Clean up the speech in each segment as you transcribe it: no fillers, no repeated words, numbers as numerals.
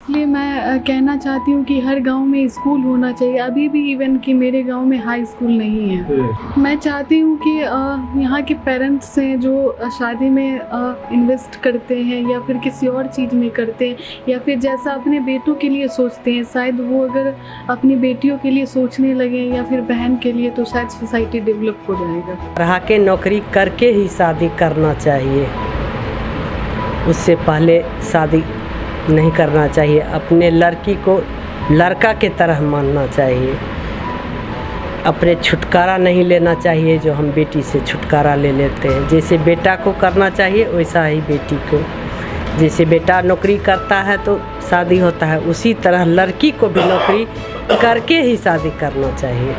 इसलिए मैं कहना चाहती हूँ कि हर गांव में स्कूल होना चाहिए। अभी भी इवन कि मेरे गांव में हाई स्कूल नहीं है। मैं चाहती हूँ कि यहाँ के पेरेंट्स हैं जो शादी में इन्वेस्ट करते हैं या फिर किसी और चीज़ में करते हैं या फिर जैसा अपने बेटों के लिए सोचते हैं, शायद वो अगर अपनी बेटियों के लिए सोचने लगे या फिर बहन के लिए, तो शायद सोसाइटी डेवलप हो जाएगा। पढ़ा के नौकरी करके ही शादी करना चाहिए, उससे पहले शादी नहीं करना चाहिए। अपने लड़की को लड़का के तरह मानना चाहिए, अपने छुटकारा नहीं लेना चाहिए जो हम बेटी से छुटकारा ले लेते हैं। जैसे बेटा को करना चाहिए वैसा ही बेटी को। जैसे बेटा नौकरी करता है तो शादी होता है, उसी तरह लड़की को भी नौकरी करके ही शादी करना चाहिए।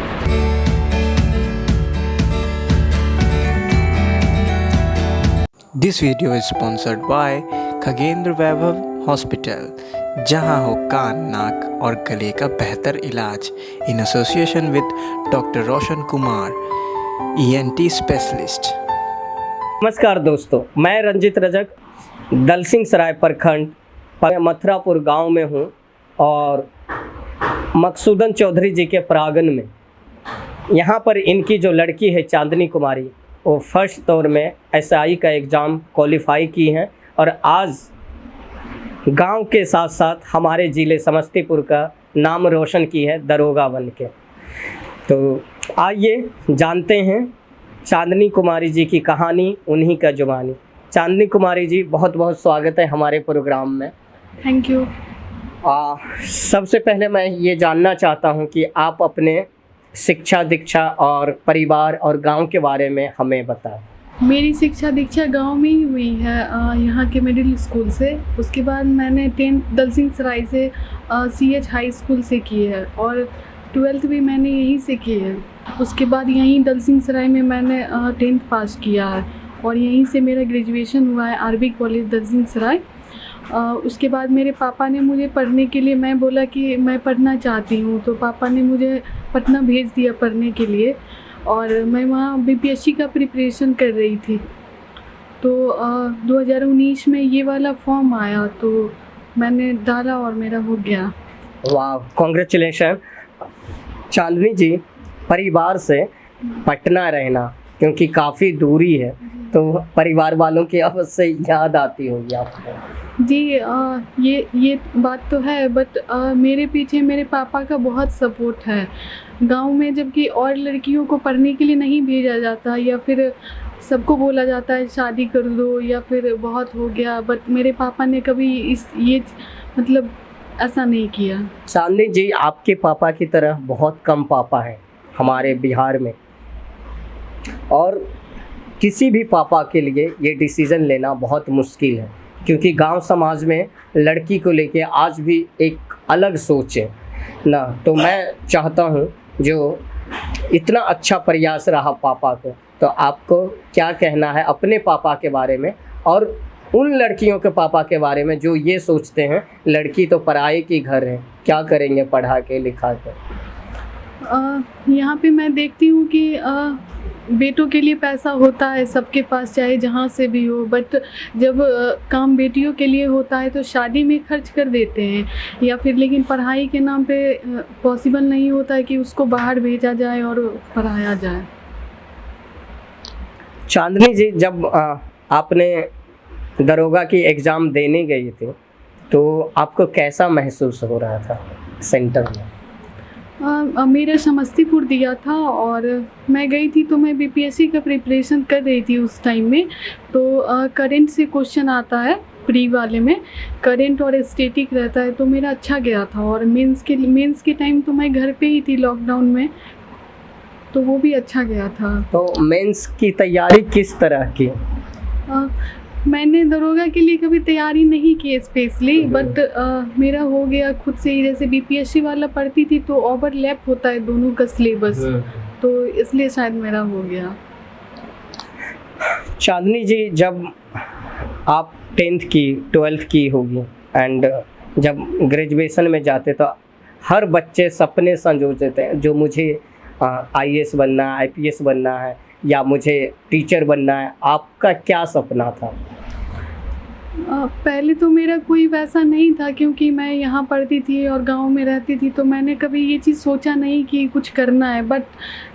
This video is sponsored by Khagendra Vaibhav hospital, जहां हो कान, नाक और गले का बेहतर इलाज, in association with doctor Roshan Kumar, ENT specialist. नमस्कार दोस्तों, मैं रंजित रजक दलसिंह सराय प्रखंड मथुरापुर गांव में हूं और मकसूदन चौधरी जी के प्रांगण में। यहां पर इनकी जो लड़की है चांदनी कुमारी, वो फर्स्ट दौर में SI का एग्ज़ाम क्वालिफाई की हैं और आज गांव के साथ साथ हमारे ज़िले समस्तीपुर का नाम रोशन की है दरोगा बन के। तो आइए जानते हैं चांदनी कुमारी जी की कहानी, उन्हीं का जुबानी। चांदनी कुमारी जी, बहुत बहुत स्वागत है हमारे प्रोग्राम में। Thank you. सबसे पहले मैं ये जानना चाहता हूँ कि आप अपने शिक्षा दीक्षा और परिवार और गांव के बारे में हमें बताएं। मेरी शिक्षा दीक्षा गांव में ही हुई है, यहाँ के मिडिल स्कूल से। उसके बाद मैंने 10th दलसिंह सराय से CH हाई स्कूल से की है और 12th भी मैंने यहीं से की है। उसके बाद यहीं दलसिंह सराय में मैंने 10th पास किया है और यहीं से मेरा ग्रेजुएशन हुआ है RB कॉलेज दलसिंह सराय। उसके बाद मेरे पापा ने मुझे पढ़ने के लिए, मैं बोला कि मैं पढ़ना चाहती हूँ, तो पापा ने मुझे पटना भेज दिया पढ़ने के लिए और मैं वहाँ BPSC का प्रिपरेशन कर रही थी। तो 2019 में ये वाला फॉर्म आया तो मैंने डाला और मेरा हो गया। वाह, कॉन्ग्रेचुलेशन। चांदनी जी, परिवार से पटना रहना क्योंकि काफ़ी दूरी है, तो परिवार वालों की अवश्य याद आती होगी आपको। जी, ये बात तो है, बट मेरे पीछे मेरे पापा का बहुत सपोर्ट है गांव में। जबकि और लड़कियों को पढ़ने के लिए नहीं भेजा जाता या फिर सबको बोला जाता है शादी कर दो या फिर बहुत हो गया, बट मेरे पापा ने कभी मतलब ऐसा नहीं किया। चांदनी जी, आपके पापा की तरह बहुत कम पापा हैं हमारे बिहार में, और किसी भी पापा के लिए ये डिसीज़न लेना बहुत मुश्किल है क्योंकि गांव समाज में लड़की को लेके आज भी एक अलग सोच है ना। तो मैं चाहता हूँ, जो इतना अच्छा प्रयास रहा पापा को, तो आपको क्या कहना है अपने पापा के बारे में और उन लड़कियों के पापा के बारे में जो ये सोचते हैं लड़की तो पराये की घर है, क्या करेंगे पढ़ा के लिखा के। यहाँ पे मैं देखती हूँ कि बेटों के लिए पैसा होता है सबके पास, चाहे जहाँ से भी हो, बट जब काम बेटियों के लिए होता है तो शादी में खर्च कर देते हैं या फिर, लेकिन पढ़ाई के नाम पे पॉसिबल नहीं होता है कि उसको बाहर भेजा जाए और पढ़ाया जाए। चांदनी जी, जब आपने दरोगा की एग्ज़ाम देने गई थी तो आपको कैसा महसूस हो रहा था सेंटर में? मेरा समस्तीपुर दिया था और मैं गई थी तो मैं BPSC का प्रिपरेशन कर रही थी उस टाइम में। तो करंट से क्वेश्चन आता है, प्री वाले में करंट और स्टैटिक रहता है, तो मेरा अच्छा गया था। और मेंस के टाइम तो मैं घर पे ही थी लॉकडाउन में, तो वो भी अच्छा गया था। तो मेंस की तैयारी किस तरह की? मैंने दरोगा के लिए कभी तैयारी नहीं की स्पेशली, बट मेरा हो गया खुद से ही। जैसे BPSC वाला पढ़ती थी तो ओवरलैप होता है दोनों का सिलेबस, तो इसलिए शायद मेरा हो गया। चांदनी जी, जब आप 10th की 12th की होगी एंड जब ग्रेजुएशन में जाते तो हर बच्चे सपने संजोते थे, जो मुझे IAS बनना है, IPS बनना है या मुझे टीचर बनना है। आपका क्या सपना था? पहले तो मेरा कोई वैसा नहीं था, क्योंकि मैं यहाँ पढ़ती थी और गांव में रहती थी, तो मैंने कभी ये चीज़ सोचा नहीं कि कुछ करना है। बट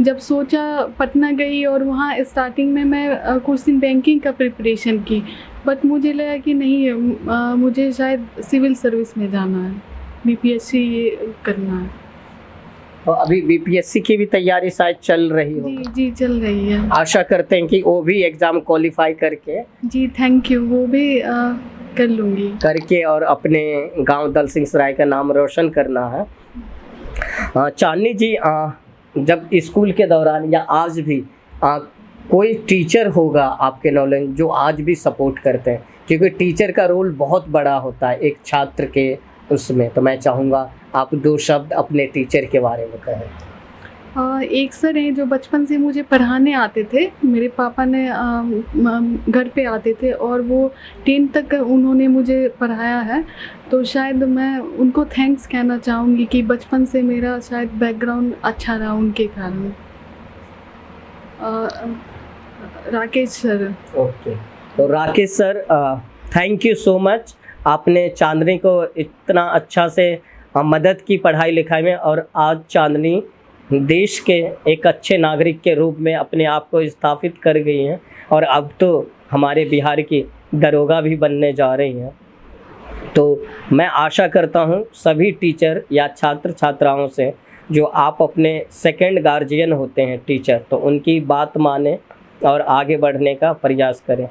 जब सोचा, पटना गई और वहाँ स्टार्टिंग में मैं कुछ दिन बैंकिंग का प्रिपरेशन की, बट मुझे लगा कि नहीं, मुझे शायद सिविल सर्विस में जाना है, बीपीएससी करना है। तो अभी बीपीएससी की भी तैयारी शायद चल रही हो। जी जी, चल रही है। आशा करते हैं कि वो भी एग्ज़ाम क्वालिफाई करके जी थैंक यू, वो भी कर लूँगी। और अपने गांव दलसिंह सराय का नाम रोशन करना है। चांदनी जी, जब स्कूल के दौरान या आज भी कोई टीचर होगा आपके नॉलेज जो आज भी सपोर्ट करते हैं, क्योंकि टीचर का रोल बहुत बड़ा होता है एक छात्र के उसमें, तो मैं चाहूँगा आप 2 शब्द अपने टीचर के बारे में कहें। एक सर हैं जो बचपन से मुझे पढ़ाने आते थे, मेरे पापा ने घर पे आते थे और वो 10 तक उन्होंने मुझे पढ़ाया है, तो शायद मैं उनको थैंक्स कहना चाहूँगी कि बचपन से मेरा शायद बैकग्राउंड अच्छा रहा उनके कारण। राकेश सर। ओके, तो Rakesh sir, thank you so much. आपने चांदनी को इतना अच्छा से मदद की पढ़ाई लिखाई में, और आज चांदनी देश के एक अच्छे नागरिक के रूप में अपने आप को स्थापित कर गई हैं, और अब तो हमारे बिहार की दरोगा भी बनने जा रही हैं। तो मैं आशा करता हूं सभी टीचर या छात्र छात्राओं से, जो आप अपने सेकंड गार्जियन होते हैं टीचर, तो उनकी बात माने और आगे बढ़ने का प्रयास करें।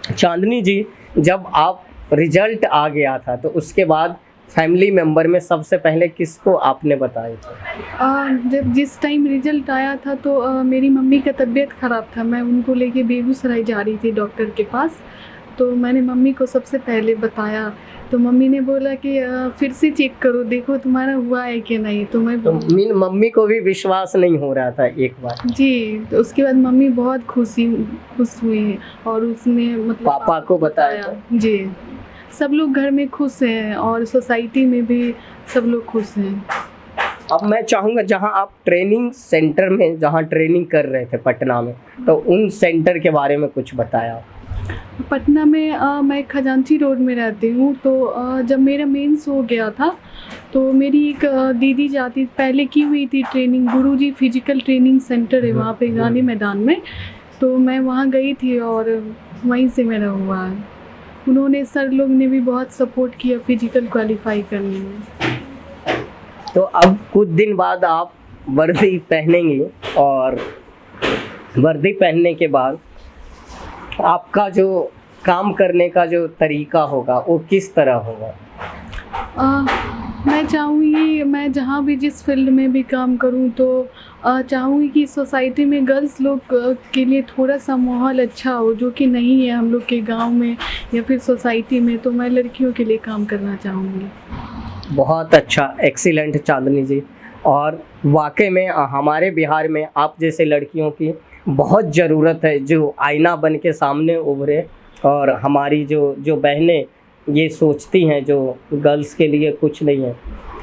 चांदनी जी, जब आप रिजल्ट आ गया था तो उसके बाद फैमिली मेंबर में सबसे पहले किसको आपने बताया था? जब जिस टाइम रिजल्ट आया था तो मेरी मम्मी का तबीयत ख़राब था, मैं उनको लेके बेगूसराय जा रही थी डॉक्टर के पास, तो मैंने मम्मी को सबसे पहले बताया। तो मम्मी ने बोला कि फिर से चेक करो, देखो तुम्हारा हुआ है कि नहीं। तो मम्मी को भी विश्वास नहीं हो रहा था एक बार। जी, तो उसके बाद मम्मी बहुत खुश हुई और उसने मतलब पापा को बताया। जी, सब लोग घर में खुश हैं और सोसाइटी में भी सब लोग खुश हैं। अब मैं चाहूँगा, जहाँ आप ट्रेनिंग सेंटर में जहाँ ट्रेनिंग कर रहे थे पटना में, तो उन सेंटर के बारे में कुछ बताया। पटना में मैं खजांची रोड में रहती हूँ, तो जब मेरा मेंस हो गया था तो मेरी एक दीदी जाती, पहले की हुई थी ट्रेनिंग, गुरुजी फिजिकल ट्रेनिंग सेंटर है वहाँ पे गांधी मैदान में, तो मैं वहाँ गई थी और वहीं से मेरा हुआ है। उन्होंने, सर लोग ने भी बहुत सपोर्ट किया फिजिकल क्वालिफाई करने में। तो अब कुछ दिन बाद आप वर्दी पहनेंगे, और वर्दी पहनने के बाद आपका जो काम करने का जो तरीका होगा वो किस तरह होगा? मैं चाहूँगी, मैं जहाँ भी जिस फील्ड में भी काम करूँ तो चाहूँगी कि सोसाइटी में गर्ल्स लोग के लिए थोड़ा सा माहौल अच्छा हो, जो कि नहीं है हम लोग के गांव में या फिर सोसाइटी में, तो मैं लड़कियों के लिए काम करना चाहूँगी। बहुत अच्छा, एक्सीलेंट चांदनी जी। और वाकई में हमारे बिहार में आप जैसे लड़कियों की बहुत ज़रूरत है, जो आईना बन के सामने उभरे, और हमारी जो बहनें ये सोचती हैं जो गर्ल्स के लिए कुछ नहीं है,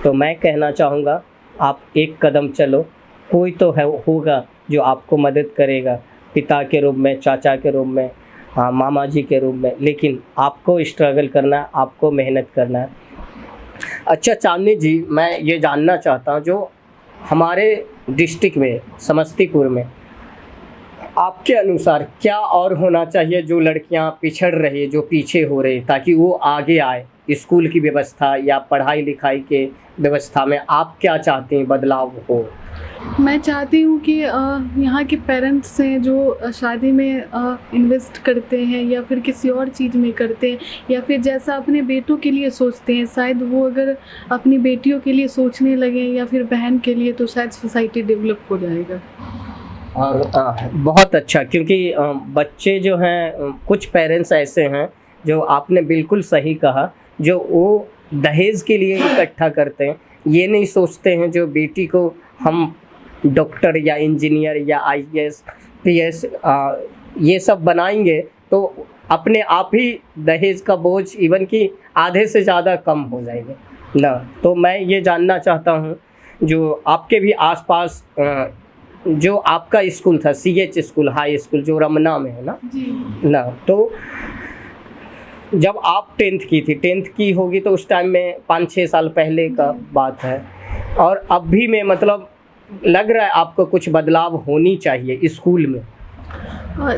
तो मैं कहना चाहूँगा आप एक कदम चलो, कोई तो है होगा जो आपको मदद करेगा, पिता के रूप में, चाचा के रूप में, हाँ मामा जी के रूप में, लेकिन आपको स्ट्रगल करना है, आपको मेहनत करना है। अच्छा चांदनी जी, मैं ये जानना चाहता हूँ, जो हमारे डिस्ट्रिक्ट में समस्तीपुर में आपके अनुसार क्या और होना चाहिए, जो लड़कियां पिछड़ रही, जो पीछे हो रही, ताकि वो आगे आए स्कूल की व्यवस्था या पढ़ाई लिखाई के व्यवस्था में? आप क्या चाहते हैं बदलाव हो? मैं चाहती हूँ कि यहाँ के पेरेंट्स हैं जो शादी में इन्वेस्ट करते हैं या फिर किसी और चीज़ में करते हैं, या फिर जैसा अपने बेटों के लिए सोचते हैं, शायद वो अगर अपनी बेटियों के लिए सोचने लगें या फिर बहन के लिए, तो शायद सोसाइटी डेवलप हो जाएगा। और बहुत अच्छा, क्योंकि बच्चे जो हैं, कुछ पेरेंट्स ऐसे हैं जो आपने बिल्कुल सही कहा, जो वो दहेज के लिए इकट्ठा करते हैं, ये नहीं सोचते हैं जो बेटी को हम डॉक्टर या इंजीनियर या आईएएस पीएस ये सब बनाएंगे तो अपने आप ही दहेज का बोझ इवन कि आधे से ज़्यादा कम हो जाएगा ना। तो मैं ये जानना चाहता हूँ, जो आपके भी आसपास जो आपका स्कूल था CH स्कूल हाई स्कूल जो रमना में है ना जी ना, तो जब आप 10th की थी, 10th की होगी तो उस टाइम में 5-6 साल पहले का बात है, और अब भी में मतलब लग रहा है आपको कुछ बदलाव होनी चाहिए स्कूल में।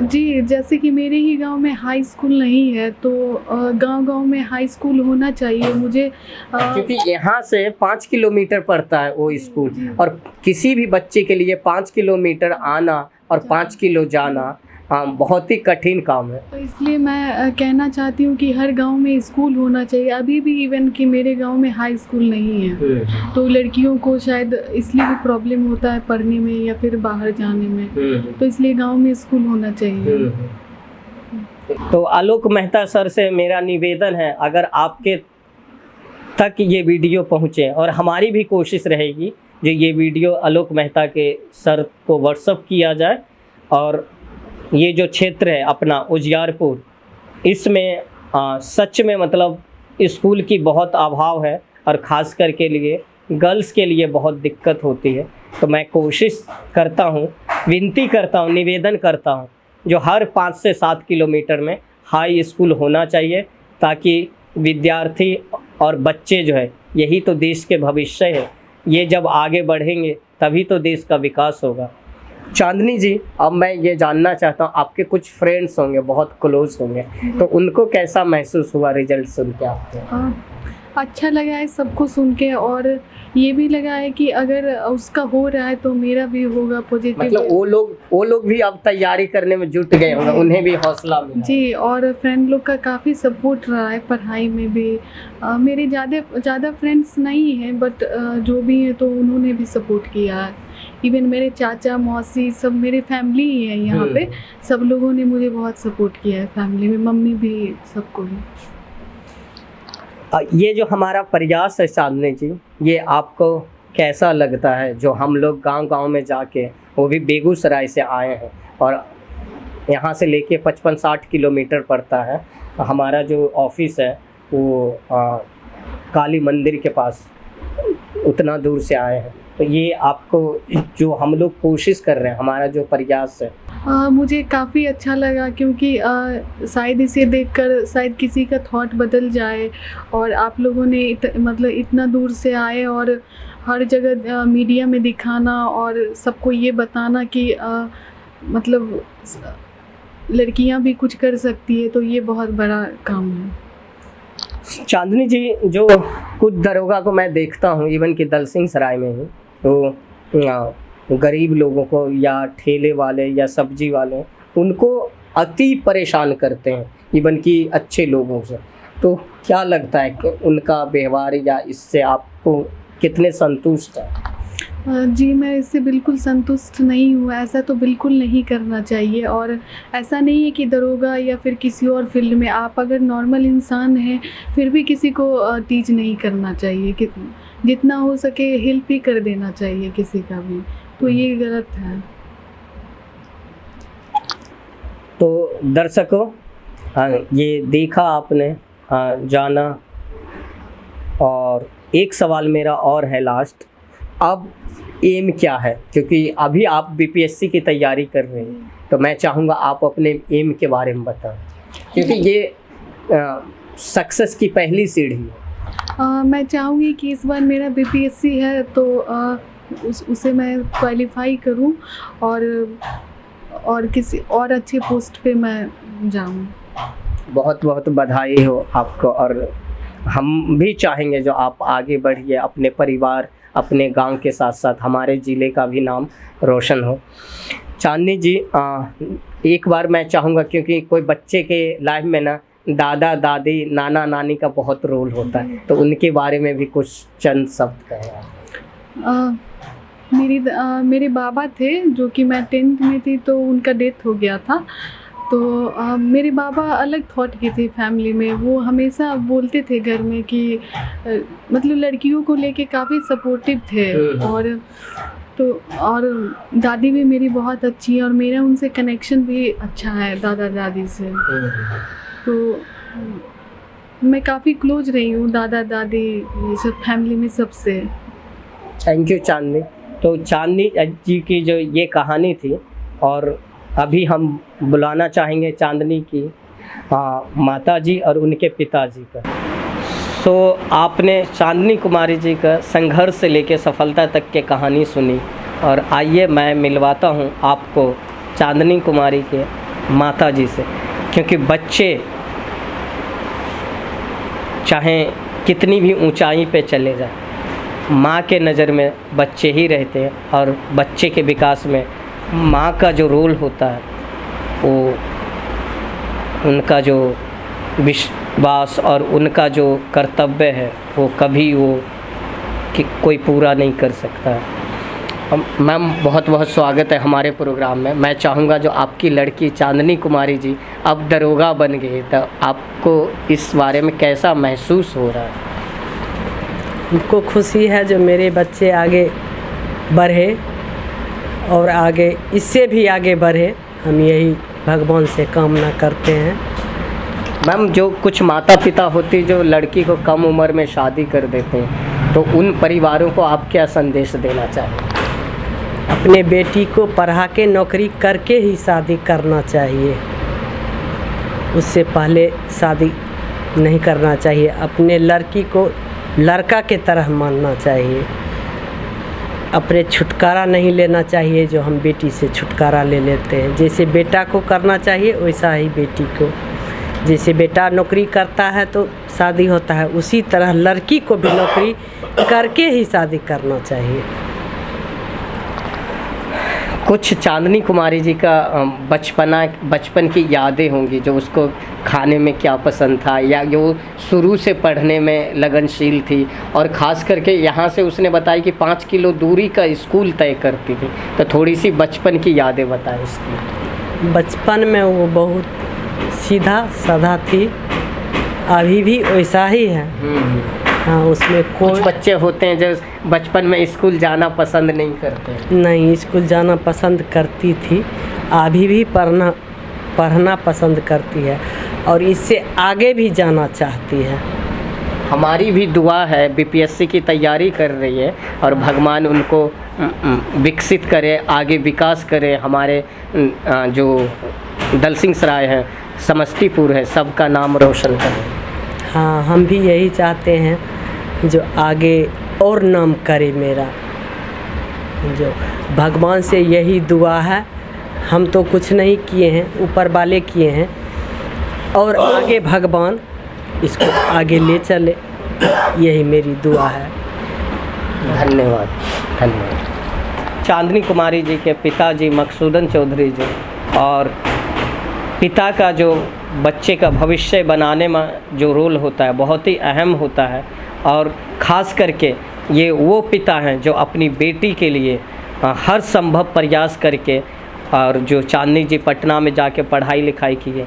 जी, जैसे कि मेरे ही गांव में हाई स्कूल नहीं है, तो गांव-गांव में हाई स्कूल होना चाहिए। मुझे क्योंकि यहाँ से 5 किलोमीटर पड़ता है वो स्कूल, जी। और किसी भी बच्चे के लिए 5 किलोमीटर आना और 5 किलो जाना बहुत ही कठिन काम है। तो इसलिए मैं कहना चाहती हूँ कि हर गांव में स्कूल होना चाहिए। अभी भी इवन कि मेरे गांव में हाई स्कूल नहीं है, तो लड़कियों को शायद इसलिए भी प्रॉब्लम होता है पढ़ने में या फिर बाहर जाने में, तो इसलिए गांव में स्कूल होना चाहिए। तो आलोक मेहता सर से मेरा निवेदन है, अगर आपके तक ये वीडियो पहुँचे, और हमारी भी कोशिश रहेगी जो ये वीडियो आलोक मेहता के सर को व्हाट्सअप किया जाए, और ये जो क्षेत्र है अपना उजियारपुर, इसमें सच में मतलब स्कूल की बहुत अभाव है, और ख़ास करके लिए गर्ल्स के लिए बहुत दिक्कत होती है। तो मैं कोशिश करता हूँ, विनती करता हूँ, निवेदन करता हूँ, जो हर 5 से 7 किलोमीटर में हाई स्कूल होना चाहिए, ताकि विद्यार्थी और बच्चे जो है, यही तो देश के भविष्य है, ये जब आगे बढ़ेंगे तभी तो देश का विकास होगा। चांदनी जी, अब मैं ये जानना चाहता हूँ, आपके कुछ फ्रेंड्स होंगे, बहुत क्लोज होंगे, तो उनको कैसा महसूस हुआ रिजल्ट सुन के आपको? अच्छा लगा है सबको सुन के, और ये भी लगा है कि अगर उसका हो रहा है तो मेरा भी होगा पॉजिटिव। मतलब वो लोग भी अब तैयारी करने में जुट गए होंगे, उन्हें भी हौसला मिला। जी, और फ्रेंड लोग का काफ़ी सपोर्ट रहा है पढ़ाई में भी। मेरे ज़्यादा फ्रेंड्स नहीं हैं, बट जो भी हैं तो उन्होंने भी सपोर्ट किया है। इवन मेरे चाचा मौसी सब मेरे फैमिली ही है यहाँ पे, सब लोगों ने मुझे बहुत सपोर्ट किया है, फैमिली में मम्मी भी, सबको भी। ये जो हमारा प्रयास है चांदनी जी, ये आपको कैसा लगता है? जो हम लोग गांव-गांव में जाके, वो भी बेगूसराय से आए हैं, और यहाँ से लेके 55-60 किलोमीटर पड़ता है, हमारा जो ऑफिस है वो काली मंदिर के पास, उतना दूर से आए हैं। तो ये आपको जो हम लोग कोशिश कर रहे हैं, हमारा जो प्रयास है, मुझे काफ़ी अच्छा लगा, क्योंकि शायद इसे देखकर शायद किसी का थॉट बदल जाए, और आप लोगों ने मतलब इतना दूर से आए और हर जगह मीडिया में दिखाना और सबको ये बताना कि मतलब लड़कियां भी कुछ कर सकती है, तो ये बहुत बड़ा काम है। चांदनी जी, जो कुछ दरोगा को मैं देखता हूँ, इवन कि दलसिंह सराय में ही, तो गरीब लोगों को या ठेले वाले या सब्जी वाले, उनको अति परेशान करते हैं, इवन कि अच्छे लोगों से। तो क्या लगता है कि उनका व्यवहार, या इससे आपको कितने संतुष्ट हैं? जी, मैं इससे बिल्कुल संतुष्ट नहीं हूँ। ऐसा तो बिल्कुल नहीं करना चाहिए, और ऐसा नहीं है कि दरोगा या फिर किसी और फील्ड में, आप अगर नॉर्मल इंसान हैं फिर भी किसी को टीच नहीं करना चाहिए। कि जितना हो सके हेल्प ही कर देना चाहिए किसी का भी, तो ये गलत है। तो दर्शकों, ये देखा आपने, जाना, और एक सवाल मेरा और है लास्ट, अब एम क्या है? क्योंकि अभी आप बीपीएससी की तैयारी कर रहे हैं, तो मैं चाहूँगा आप अपने एम के बारे में बताएं, क्योंकि ये सक्सेस की पहली सीढ़ी है। मैं चाहूँगी कि इस बार मेरा बीपीएससी है तो उसे मैं क्वालिफाई करूँ, और किसी और अच्छे पोस्ट पे मैं जाऊँ। बहुत बहुत बधाई हो आपको, और हम भी चाहेंगे जो आप आगे बढ़िए, अपने परिवार, अपने गांव के साथ साथ हमारे ज़िले का भी नाम रोशन हो। चांदनी जी, एक बार मैं चाहूँगा, क्योंकि कोई बच्चे के लाइफ में ना दादा दादी नाना नानी का बहुत रोल होता है, तो उनके बारे में भी कुछ चंद शब्द कहें। मेरे बाबा थे, जो कि मैं 10th में थी तो उनका डेथ हो गया था। तो मेरे बाबा अलग थॉट के थे फैमिली में। वो हमेशा बोलते थे घर में कि मतलब लड़कियों को लेके काफ़ी सपोर्टिव थे, और दादी भी मेरी बहुत अच्छी है, और मेरा उनसे कनेक्शन भी अच्छा है दादा दादी से। तो मैं काफ़ी क्लोज रही हूँ दादा दादी, ये सब फैमिली में सबसे। थैंक यू चांदनी। तो चांदनी जी की जो ये कहानी थी, और अभी हम बुलाना चाहेंगे चांदनी की माताजी और उनके पिताजी का। सो आपने चांदनी कुमारी जी का संघर्ष से लेकर सफलता तक की कहानी सुनी, और आइए मैं मिलवाता हूँ आपको चांदनी कुमारी के माताजी से, क्योंकि बच्चे चाहे कितनी भी ऊंचाई पे चले जाएं, माँ के नज़र में बच्चे ही रहते हैं, और बच्चे के विकास में माँ का जो रोल होता है वो उनका जो विश्वास और उनका जो कर्तव्य है वो कभी वो कोई पूरा नहीं कर सकता है। मैम बहुत बहुत स्वागत है हमारे प्रोग्राम में। मैं चाहूँगा जो आपकी लड़की चांदनी कुमारी जी अब दरोगा बन गई, तो आपको इस बारे में कैसा महसूस हो रहा है? हमको खुशी है जो मेरे बच्चे आगे बढ़े और आगे इससे भी आगे बढ़े, हम यही भगवान से कामना करते हैं। मैम जो कुछ माता पिता होती जो लड़की को कम उम्र में शादी कर देते हैं, तो उन परिवारों को आप क्या संदेश देना चाहें? अपने बेटी को पढ़ा के नौकरी करके ही शादी करना चाहिए, उससे पहले शादी नहीं करना चाहिए। अपने लड़की को लड़का के तरह मानना चाहिए, अपने छुटकारा नहीं लेना चाहिए जो हम बेटी से छुटकारा ले लेते हैं। जैसे बेटा को करना चाहिए वैसा ही बेटी को, जैसे बेटा नौकरी करता है तो शादी होता है, उसी तरह लड़की को भी नौकरी करके ही शादी करना चाहिए। कुछ चांदनी कुमारी जी का बचपन की यादें होंगी, जो उसको खाने में क्या पसंद था, या जो शुरू से पढ़ने में लगनशील थी, और ख़ास करके यहाँ से उसने बताई कि 5 किलो दूरी का स्कूल तय करती थी, तो थोड़ी सी बचपन की यादें बताएं इसकी। बचपन में वो बहुत सीधा साधा थी, अभी भी वैसा ही है। हाँ, उसमें कुछ बच्चे होते हैं जो बचपन में स्कूल जाना पसंद नहीं करते। नहीं, स्कूल जाना पसंद करती थी, अभी भी पढ़ना पसंद करती है और इससे आगे भी जाना चाहती है। हमारी भी दुआ है, बीपीएससी की तैयारी कर रही है, और भगवान उनको विकसित करे, आगे विकास करे। हमारे जो दलसिंह सराय है, समस्तीपुर है, सबका नाम रोशन करे। हाँ, हम भी यही चाहते हैं जो आगे और नाम करे मेरा, जो भगवान से यही दुआ है। हम तो कुछ नहीं किए हैं, ऊपर वाले किए हैं, और आगे भगवान इसको आगे ले चले, यही मेरी दुआ है। धन्यवाद, धन्यवाद। चांदनी कुमारी जी के पिताजी मकसूदन चौधरी जी, और पिता का जो बच्चे का भविष्य बनाने में जो रोल होता है बहुत ही अहम होता है, और ख़ास करके ये वो पिता हैं जो अपनी बेटी के लिए हर संभव प्रयास करके, और जो चांदनी जी पटना में जाके पढ़ाई लिखाई किए,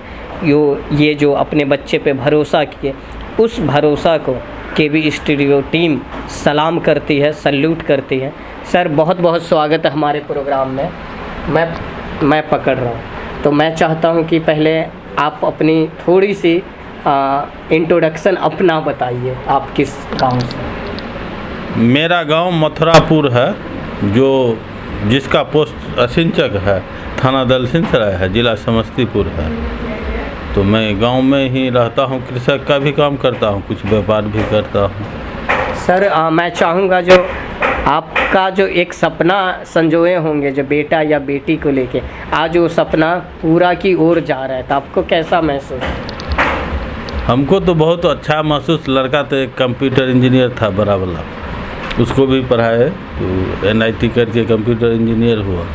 ये जो अपने बच्चे पे भरोसा किए, उस भरोसा को केबी स्टूडियो टीम सलाम करती है, सल्यूट करती है। सर बहुत बहुत स्वागत है हमारे प्रोग्राम में। मैं पकड़ रहा हूँ, तो मैं चाहता हूँ कि पहले आप अपनी थोड़ी सी इंट्रोडक्शन अपना बताइए, आप किस गांव से? मेरा गांव मथुरापुर है, जिसका पोस्ट असिंचक है, थाना दलसिंह सराय है, ज़िला समस्तीपुर है। तो मैं गांव में ही रहता हूं, कृषक का भी काम करता हूं, कुछ व्यापार भी करता हूं। सर मैं चाहूँगा जो आपका जो एक सपना संजोए होंगे जो बेटा या बेटी को लेके, आज वो सपना पूरा की ओर जा रहा है, तो आपको कैसा महसूस? हमको तो बहुत अच्छा महसूस। लड़का तो एक कंप्यूटर इंजीनियर था बड़ा वाला, उसको भी पढ़ाए तो NIT करके कंप्यूटर इंजीनियर हुआ।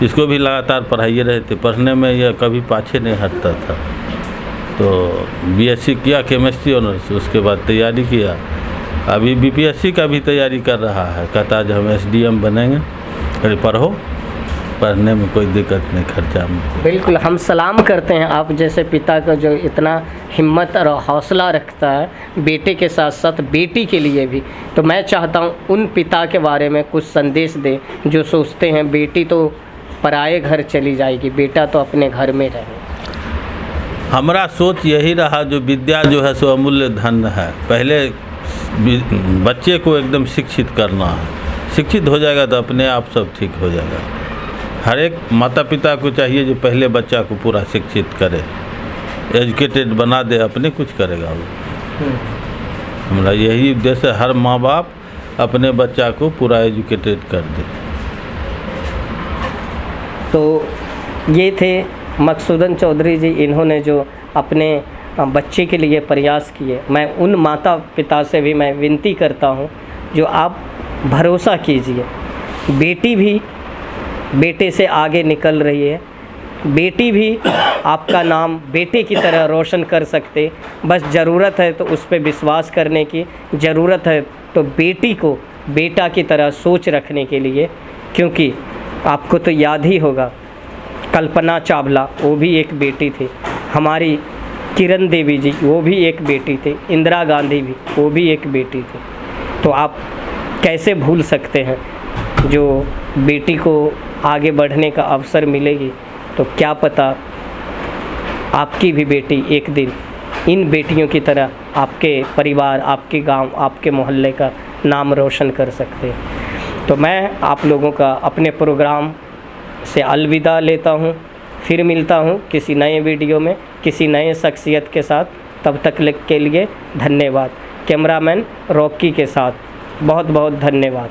इसको भी लगातार पढ़ाइए रहे थे, पढ़ने में यह कभी पाछे नहीं हटता था। तो BSc किया केमिस्ट्री ऑनर्स, उसके बाद तैयारी किया, अभी BPSC का भी तैयारी कर रहा है। कहता है हम SDM बनेंगे। अरे पढ़ो, पढ़ने में कोई दिक्कत नहीं, खर्चा में। बिल्कुल, हम सलाम करते हैं आप जैसे पिता का जो इतना हिम्मत और हौसला रखता है बेटे के साथ साथ बेटी के लिए भी। तो मैं चाहता हूँ उन पिता के बारे में कुछ संदेश दें जो सोचते हैं बेटी तो पराए घर चली जाएगी, बेटा तो अपने घर में रहे। हमारा सोच यही रहा, जो विद्या जो है सो अमूल्य धन है। पहले बच्चे को एकदम शिक्षित करना है, शिक्षित हो जाएगा तो अपने आप सब ठीक हो जाएगा। हर एक माता पिता को चाहिए जो पहले बच्चा को पूरा शिक्षित करे। एजुकेटेड बना दे, अपने कुछ करेगा वो। हमारा यही उद्देश्य है, हर माँ बाप अपने बच्चा को पूरा एजुकेटेड कर दे। तो ये थे मकसूदन चौधरी जी, इन्होंने जो अपने बच्चे के लिए प्रयास किए। मैं उन माता पिता से भी मैं विनती करता हूँ, जो आप भरोसा कीजिए, बेटी भी बेटे से आगे निकल रही है, बेटी भी आपका नाम बेटे की तरह रोशन कर सकते। बस ज़रूरत है तो उस पर विश्वास करने की, ज़रूरत है तो बेटी को बेटा की तरह सोच रखने के लिए। क्योंकि आपको तो याद ही होगा, कल्पना चावला वो भी एक बेटी थी, हमारी किरण देवी जी वो भी एक बेटी थी, इंदिरा गांधी भी वो भी एक बेटी थी। तो आप कैसे भूल सकते हैं, जो बेटी को आगे बढ़ने का अवसर मिलेगी तो क्या पता आपकी भी बेटी एक दिन इन बेटियों की तरह आपके परिवार, आपके गांव, आपके मोहल्ले का नाम रोशन कर सकते हैं। तो मैं आप लोगों का अपने प्रोग्राम से अलविदा लेता हूँ। फिर मिलता हूँ किसी नए वीडियो में, किसी नए शख्सियत के साथ। तब तक के लिए धन्यवाद। कैमरामैन रॉकी के साथ बहुत बहुत धन्यवाद।